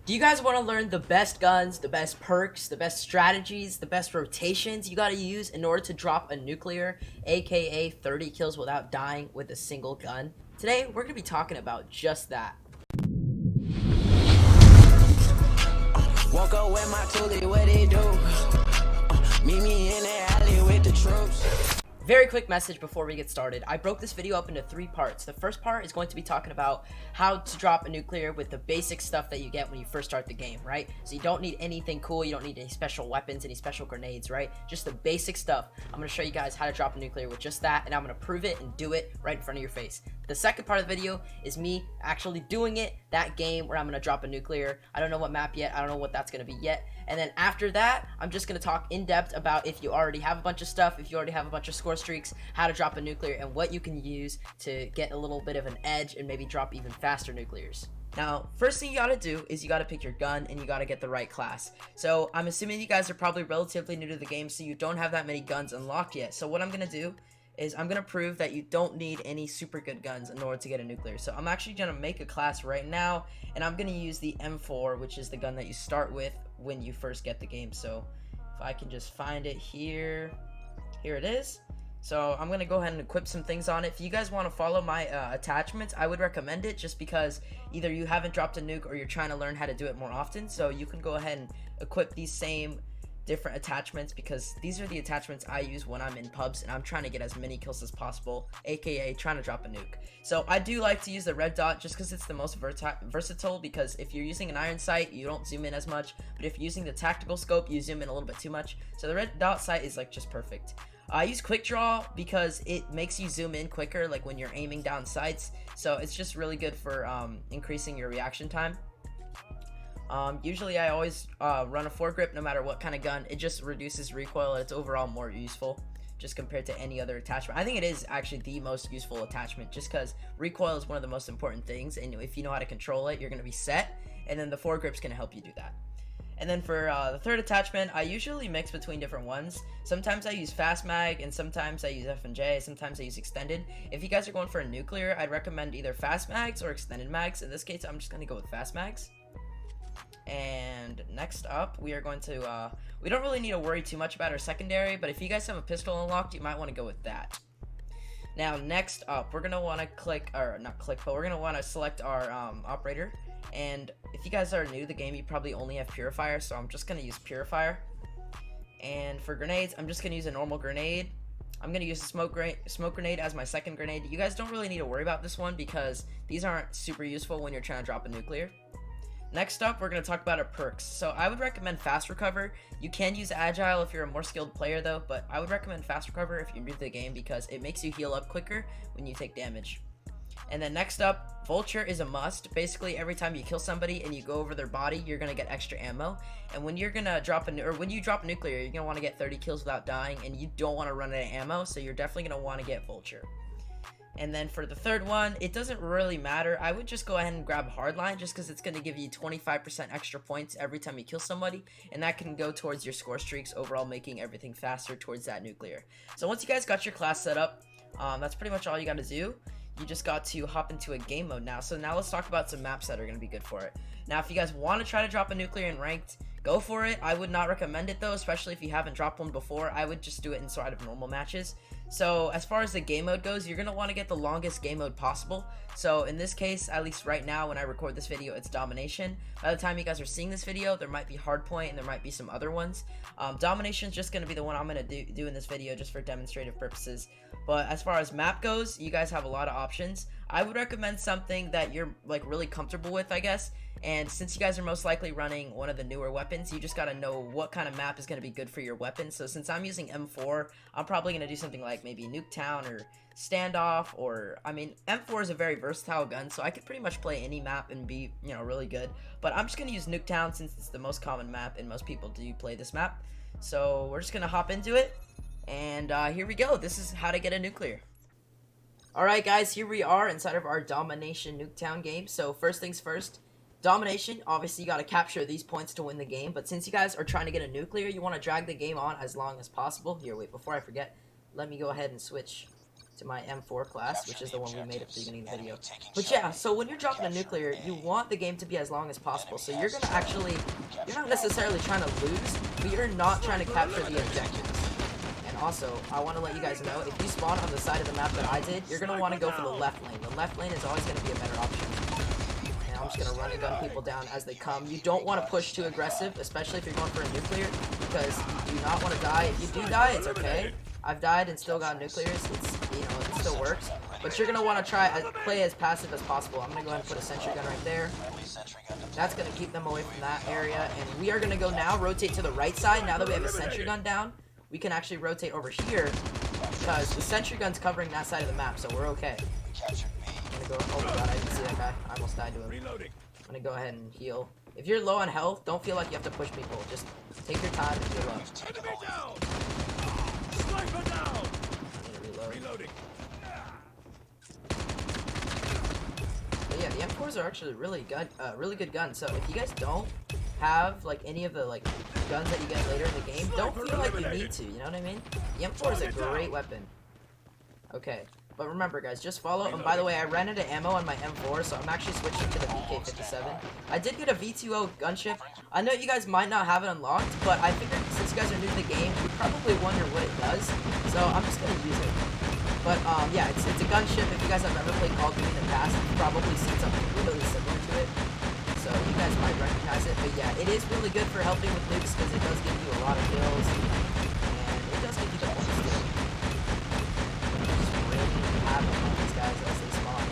Do you guys want to learn the best guns, the best perks, the best strategies, the best rotations you got to use in order to drop a nuclear, aka 30 kills without dying with a single gun? Today, we're going to be talking about just that. Walk up with my toolie, what they do? Meet me in the alley with the troops. Very quick message before we get started. I broke this video up into 3 parts. The first part is going to be talking about how to drop a nuclear with the basic stuff that you get when you first start the game, right? So you don't need anything cool, you don't need any special weapons, any special grenades, right? Just the basic stuff. I'm going to show you guys how to drop a nuclear with just that, and I'm going to prove it and do it right in front of your face. The second part of the video is me actually doing it, that game where I'm going to drop a nuclear. I don't know what map yet, I don't know what that's going to be yet. And then after that, I'm just going to talk in depth about if you already have a bunch of stuff, if you already have a bunch of score streaks, how to drop a nuclear, and what you can use to get a little bit of an edge and maybe drop even faster nuclears. Now, first thing you gotta do is you gotta pick your gun and you gotta get the right class. So I'm assuming you guys are probably relatively new to the game, so you don't have that many guns unlocked yet. So what I'm gonna do is I'm gonna prove that you don't need any super good guns in order to get a nuclear. So I'm actually gonna make a class right now, and I'm gonna use the M4, which is the gun that you start with when you first get the game. So if I can just find it here it is. So I'm gonna go ahead and equip some things on it. If you guys want to follow my attachments, I would recommend it, just because either you haven't dropped a nuke or you're trying to learn how to do it more often. So you can go ahead and equip these same different attachments, because these are the attachments I use when I'm in pubs and I'm trying to get as many kills as possible, aka trying to drop a nuke. So I do like to use the red dot just because it's the most versatile, because if you're using an iron sight, you don't zoom in as much, but if you're using the tactical scope, you zoom in a little bit too much. So the red dot sight is like just perfect. I use quick draw because it makes you zoom in quicker, like when you're aiming down sights. So it's just really good for increasing your reaction time. Usually I always run a foregrip no matter what kind of gun. It just reduces recoil, and it's overall more useful just compared to any other attachment. I think it is actually the most useful attachment, just because recoil is one of the most important things, and if you know how to control it, you're going to be set, and then the foregrip's going to help you do that. And then for the third attachment, I usually mix between different ones. Sometimes I use fast mag, and sometimes I use F&J, sometimes I use extended. If you guys are going for a nuclear, I'd recommend either fast mags or extended mags. In this case, I'm just going to go with fast mags. And next up, we are going to, we don't really need to worry too much about our secondary, but if you guys have a pistol unlocked, you might want to go with that. Now, next up, we're going to want to click, or not click, but we're going to want to select our operator. And if you guys are new to the game, you probably only have Purifier, so I'm just going to use Purifier. And for grenades, I'm just going to use a normal grenade. I'm going to use a smoke grenade as my second grenade. You guys don't really need to worry about this one, because these aren't super useful when you're trying to drop a nuclear. Next up, we're going to talk about our perks. So I would recommend Fast Recover. You can use Agile if you're a more skilled player though, but I would recommend Fast Recover if you're new to the game, because it makes you heal up quicker when you take damage. And then next up, Vulture is a must. Basically, every time you kill somebody and you go over their body, you're going to get extra ammo. And when you're going to drop when you drop a nuclear, you're going to want to get 30 kills without dying, and you don't want to run out of ammo, so you're definitely going to want to get Vulture. And then for the third one, it doesn't really matter. I would just go ahead and grab Hardline, just because it's going to give you 25% extra points every time you kill somebody, and that can go towards your score streaks, overall making everything faster towards that nuclear. So once you guys got your class set up, that's pretty much all you got to do. You just got to hop into a game mode now. So now let's talk about some maps that are going to be good for it. Now, if you guys want to try to drop a nuclear in ranked, go for it. I would not recommend it though, especially if you haven't dropped one before. I would just do it inside of normal matches. So as far as the game mode goes, you're going to want to get the longest game mode possible. So in this case, at least right now when I record this video, it's Domination. By the time you guys are seeing this video, there might be Hardpoint and there might be some other ones. Domination is just going to be the one I'm going to do in this video just for demonstrative purposes. But as far as map goes, you guys have a lot of options. I would recommend something that you're like really comfortable with, I guess. And since you guys are most likely running one of the newer weapons, you just got to know what kind of map is going to be good for your weapon. So since I'm using M4, I'm probably going to do something like maybe Nuketown or Standoff, or I mean, M4 is a very versatile gun, so I could pretty much play any map and be, you know, really good. But I'm just going to use Nuketown since it's the most common map and most people do play this map. So we're just going to hop into it. And here we go. This is how to get a nuclear. Alright guys, here we are inside of our Domination Nuketown game. So first things first, Domination, obviously you got to capture these points to win the game, but since you guys are trying to get a nuclear, you want to drag the game on as long as possible. Here, wait, before I forget, let me go ahead and switch to my M4 class, which is the one we made at the beginning of the video. But yeah, so when you're dropping a nuclear, you want the game to be as long as possible. So you're gonna actually, you're not necessarily trying to lose, but you're not trying to capture the objectives. And also, I want to let you guys know, if you spawn on the side of the map that I did, you're gonna want to go for the left lane. The left lane is always gonna be a better option. And I'm just gonna run and gun people down as they come. You don't want to push too aggressive, especially if you're going for a nuclear, because you do not want to die. If you do die, it's okay. I've died and still got nuclears. It's, you know, it still works. But you're going to want to try play as passive as possible. I'm going to go ahead and put a sentry gun right there. That's going to keep them away from that area. And we are going to go now, rotate to the right side. Now that we have a sentry gun down, we can actually rotate over here, because the sentry gun's covering that side of the map, so we're okay. I'm going to go, oh my god, I didn't see that guy. I almost died to him. I'm going to go ahead and heal. If you're low on health, don't feel like you have to push people. Just take your time and heal up. Sniper down! Reloading. But yeah, the M4s are actually really good guns. So if you guys don't have like any of the like guns that you get later in the game, don't feel like you need to. You know what I mean? The M4 is a great weapon. Okay, but remember, guys, just follow. And by the way, I ran into ammo on my M4, so I'm actually switching to the VK57. I did get a V2O gunship. I know you guys might not have it unlocked, but I figured since you guys are new to the game, you probably wonder what it does. So I'm just gonna use it. But yeah, it's a gunship. If you guys have ever played COD in the past, you've probably seen something really similar to it. So you guys might recognize it. But yeah, it is really good for helping with nukes because it does give you a lot of kills, and it does give you the points too. These guys as they spawn.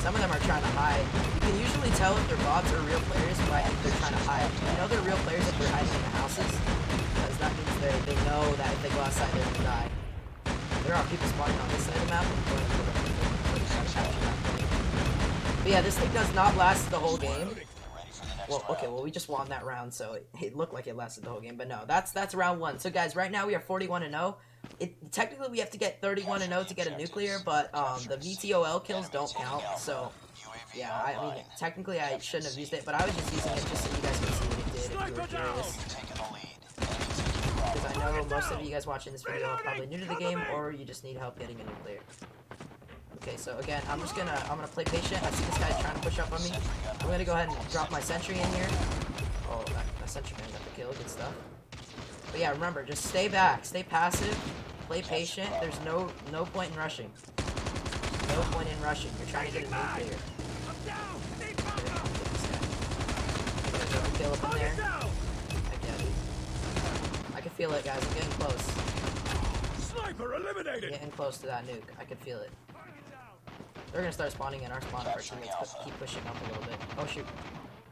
Some of them are trying to hide. You can usually tell if they're bots or real players by if they're trying to hide. You know they're real players if they're hiding in the houses, because that means they know that if they go outside they're gonna die. There are people spawning on this side of the map. I'm going to capture that point. But yeah, this thing does not last the whole game. Well, okay, well we just won that round, so it looked like it lasted the whole game, but no, that's round 1. So guys, right now we are 41-0. Technically we have to get 31-0 to get a nuclear, but the VTOL kills don't count. So yeah, I mean technically I shouldn't have used it, but I was just using it just so you guys can see what it did if you were curious. Because I know most of you guys watching this video are probably new to the game, or you just need help getting a nuclear. Okay, so again, I'm gonna play patient. I see this guy trying to push up on me. I'm gonna go ahead and drop my sentry in here. Oh, that sentry man got the kill. Good stuff. But yeah, remember, just stay back, stay passive, play patient. There's no point in rushing. No point in rushing. You're trying to get a nuclear. Kill up in there. I get it. I can feel it, guys. I'm getting close. Sniper eliminated. I'm getting close to that nuke. I can feel it. They're gonna start spawning in our spawn if our teammates keep pushing up a little bit. Oh shoot.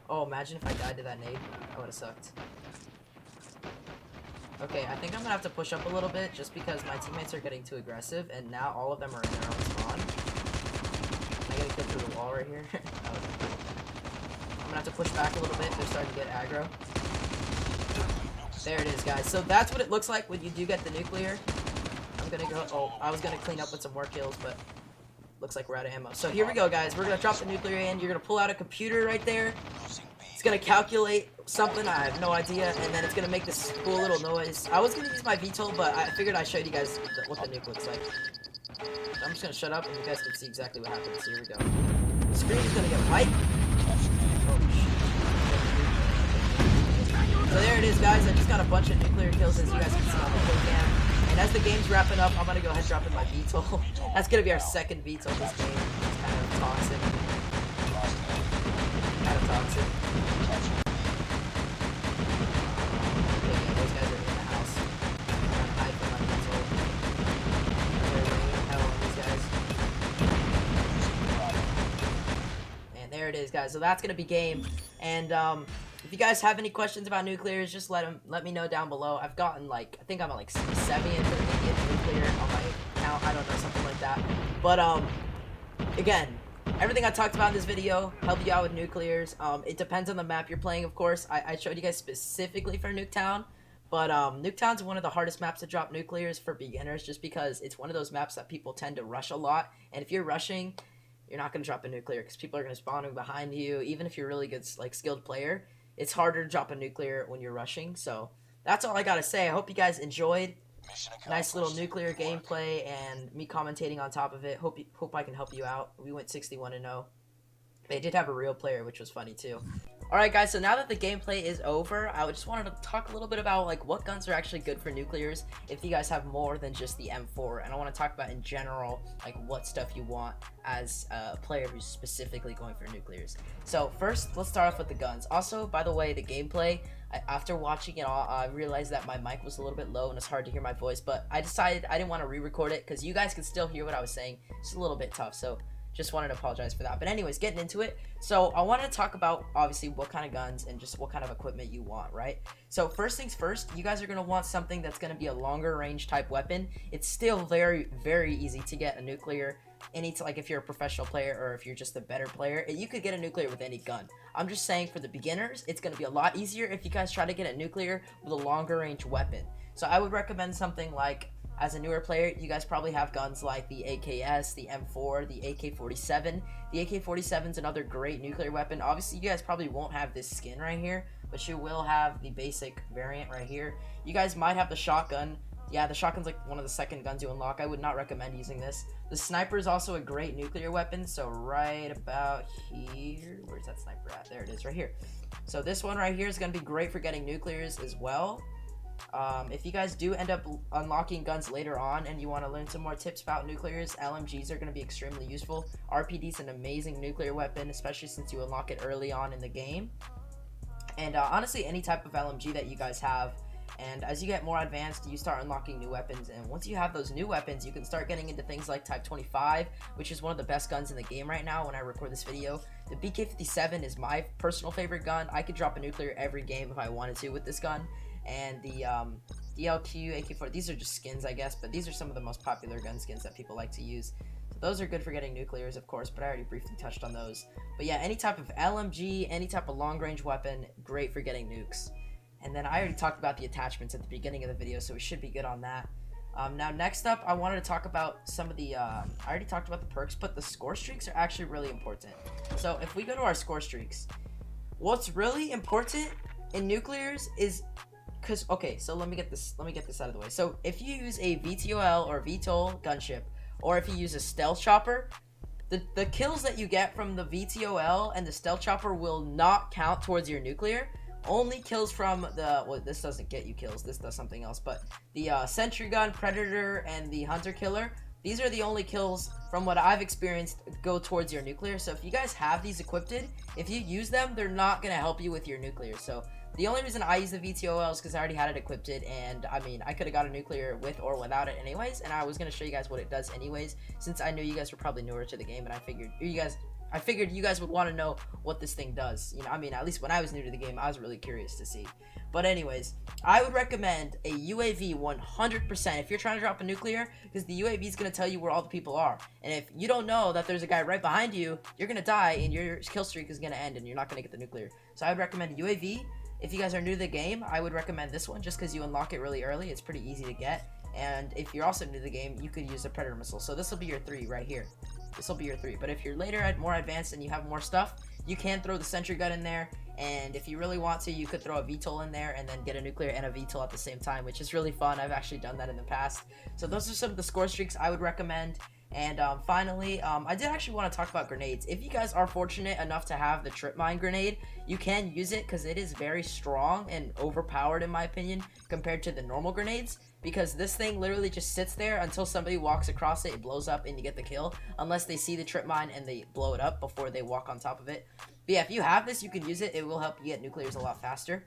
Oh, imagine if I died to that nade. That would've sucked. Okay, I think I'm gonna have to push up a little bit just because my teammates are getting too aggressive, and now all of them are in their own spawn. Can I get a kill through the wall right here? I'm gonna have to push back a little bit. They're starting to get aggro. There it is, guys. So that's what it looks like when you do get the nuclear. I'm gonna go. Oh, I was gonna clean up with some more kills, but looks like we're out of ammo. So here we go, guys. We're gonna drop the nuclear in. You're gonna pull out a computer right there. It's gonna calculate something. I have no idea, and then it's gonna make this cool little noise. I was gonna use my VTOL, but I figured I showed you guys what the nuke looks like. So I'm just gonna shut up, and you guys can see exactly what happens. Here we go. The screen is gonna get white. Oh shit. So there it is, guys. I just got a bunch of nuclear kills, as you guys can see on the kill cam. And as the game's wrapping up, I'm gonna go ahead and drop in my VTOL. That's gonna be our second VTOL this game. It's kind of toxic. Kind of toxic. Okay, yeah, those guys are in the house. I'm gonna hide from my VTOL. They're raining hell on these guys. And there it is, guys. So that's gonna be game. And if you guys have any questions about nuclears, just let me know down below. I've gotten like, I think I'm at like 70 intermediate nuclear on my account. I don't know, something like that. But again, everything I talked about in this video help you out with nuclears. It depends on the map you're playing, of course. I showed you guys specifically for Nuketown, but Nuketown's one of the hardest maps to drop nuclears for beginners, just because it's one of those maps that people tend to rush a lot. And if you're rushing, you're not going to drop a nuclear because people are going to spawn behind you. Even if you're a really good, like, skilled player, it's harder to drop a nuclear when you're rushing. So that's all I gotta say. I hope you guys enjoyed. Nice little nuclear gameplay and me commentating on top of it. Hope I can help you out. We went 61-0. They did have a real player, which was funny too. Alright guys, so now that the gameplay is over, I just wanted to talk a little bit about like what guns are actually good for nuclears if you guys have more than just the M4, and I want to talk about in general like what stuff you want as a player who's specifically going for nuclears. So first, let's start off with the guns. Also, by the way, the gameplay, after watching it all, I realized that my mic was a little bit low and it's hard to hear my voice, but I decided I didn't want to re-record it because you guys could still hear what I was saying. It's a little bit tough, so just wanted to apologize for that. But anyways, getting into it. So I wanted to talk about obviously what kind of guns and just what kind of equipment you want, right? So first things first, you guys are going to want something that's going to be a longer range type weapon. It's still very, very easy to get a nuclear. Like if you're a professional player or if you're just a better player, you could get a nuclear with any gun. I'm just saying for the beginners, it's going to be a lot easier if you guys try to get a nuclear with a longer range weapon. So I would recommend something like, as a newer player, you guys probably have guns like the AKS, the M4, the AK-47. The AK-47 is another great nuclear weapon. Obviously, you guys probably won't have this skin right here, but you will have the basic variant right here. You guys might have the shotgun. Yeah, the shotgun's like one of the second guns you unlock. I would not recommend using this. The sniper is also a great nuclear weapon, so right about here. Where's that sniper at? There it is, right here. So this one right here is going to be great for getting nuclears as well. If you guys do end up unlocking guns later on and you want to learn some more tips about nuclears, LMGs are going to be extremely useful. RPD is an amazing nuclear weapon, especially since you unlock it early on in the game. And honestly, any type of LMG that you guys have. And as you get more advanced, you start unlocking new weapons. And once you have those new weapons, you can start getting into things like Type 25, which is one of the best guns in the game right now when I record this video. The BK-57 is my personal favorite gun. I could drop a nuclear every game if I wanted to with this gun. And the DLQ, AK-4, these are just skins, I guess, but these are some of the most popular gun skins that people like to use. So those are good for getting nuclears, of course, but I already briefly touched on those. But yeah, any type of LMG, any type of long-range weapon, great for getting nukes. And then I already talked about the attachments at the beginning of the video, so we should be good on that. Now, next up, I wanted to talk about some of the, I already talked about the perks, but the score streaks are actually really important. So if we go to our score streaks, what's really important in nuclears is, okay, so let me get this out of the way. So if you use a VTOL or VTOL gunship, or if you use a stealth chopper, the kills that you get from the VTOL and the stealth chopper will not count towards your nuclear. Only kills from the, well, this doesn't get you kills, this does something else, but the sentry gun, predator, and the hunter killer, these are the only kills from what I've experienced go towards your nuclear. So if you guys have these equipped, if you use them, they're not going to help you with your nuclear. So the only reason I use the VTOL is because I already had it equipped, and I mean, I could have got a nuclear with or without it anyways, and I was going to show you guys what it does anyways, since I knew you guys were probably newer to the game, and I figured you guys would want to know what this thing does. You know, I mean, at least when I was new to the game, I was really curious to see. But anyways, I would recommend a UAV 100% if you're trying to drop a nuclear, because the UAV is going to tell you where all the people are. And if you don't know that there's a guy right behind you, you're going to die and your kill streak is going to end and you're not going to get the nuclear. So I would recommend a UAV. If you guys are new to the game, I would recommend this one just because you unlock it really early. It's pretty easy to get. And if you're also new to the game, you could use a predator missile. So this will be your 3 right here. This will be your 3. But if you're later, more advanced, and you have more stuff, you can throw the sentry gun in there. And if you really want to, you could throw a VTOL in there and then get a nuclear and a VTOL at the same time, which is really fun. I've actually done that in the past. So those are some of the score streaks I would recommend. And finally, I did actually want to talk about grenades. If you guys are fortunate enough to have the trip mine grenade, you can use it because it is very strong and overpowered in my opinion compared to the normal grenades, because this thing literally just sits there until somebody walks across it, it blows up, and you get the kill, unless they see the trip mine and they blow it up before they walk on top of it. But yeah, if you have this, you can use it. It will help you get nuclears a lot faster.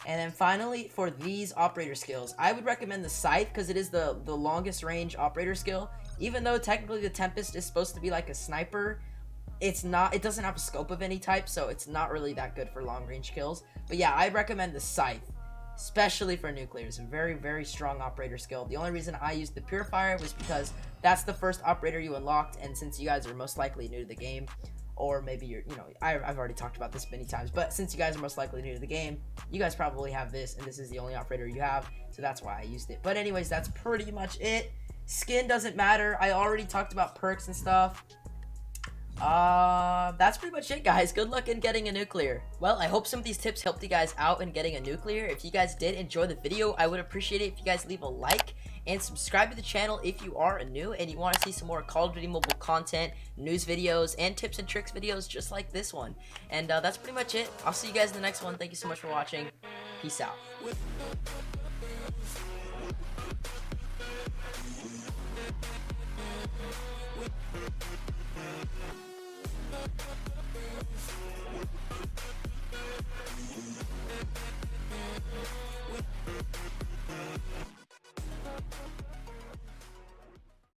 And then finally, for these operator skills, I would recommend the Scythe because it is the longest range operator skill. Even though technically the Tempest is supposed to be like a sniper, it's not. It doesn't have a scope of any type, so it's not really that good for long range kills. But yeah, I recommend the Scythe, especially for nuclears. A very, very strong operator skill. The only reason I used the Purifier was because that's the first operator you unlocked, and since you guys are most likely new to the game, or maybe you're, you know, I've already talked about this many times, but since you guys are most likely new to the game, you guys probably have this, and this is the only operator you have, so that's why I used it. But anyways, that's pretty much it. Skin doesn't matter. I already talked about perks and stuff. That's pretty much it, guys. Good luck in getting a nuclear. Well, I hope some of these tips helped you guys out in getting a nuclear. If you guys did enjoy the video, I would appreciate it if you guys leave a like and subscribe to the channel if you are new and you want to see some more Call of Duty Mobile content, news videos, and tips and tricks videos just like this one. And that's pretty much it. I'll see you guys in the next one. Thank you so much for watching. Peace out.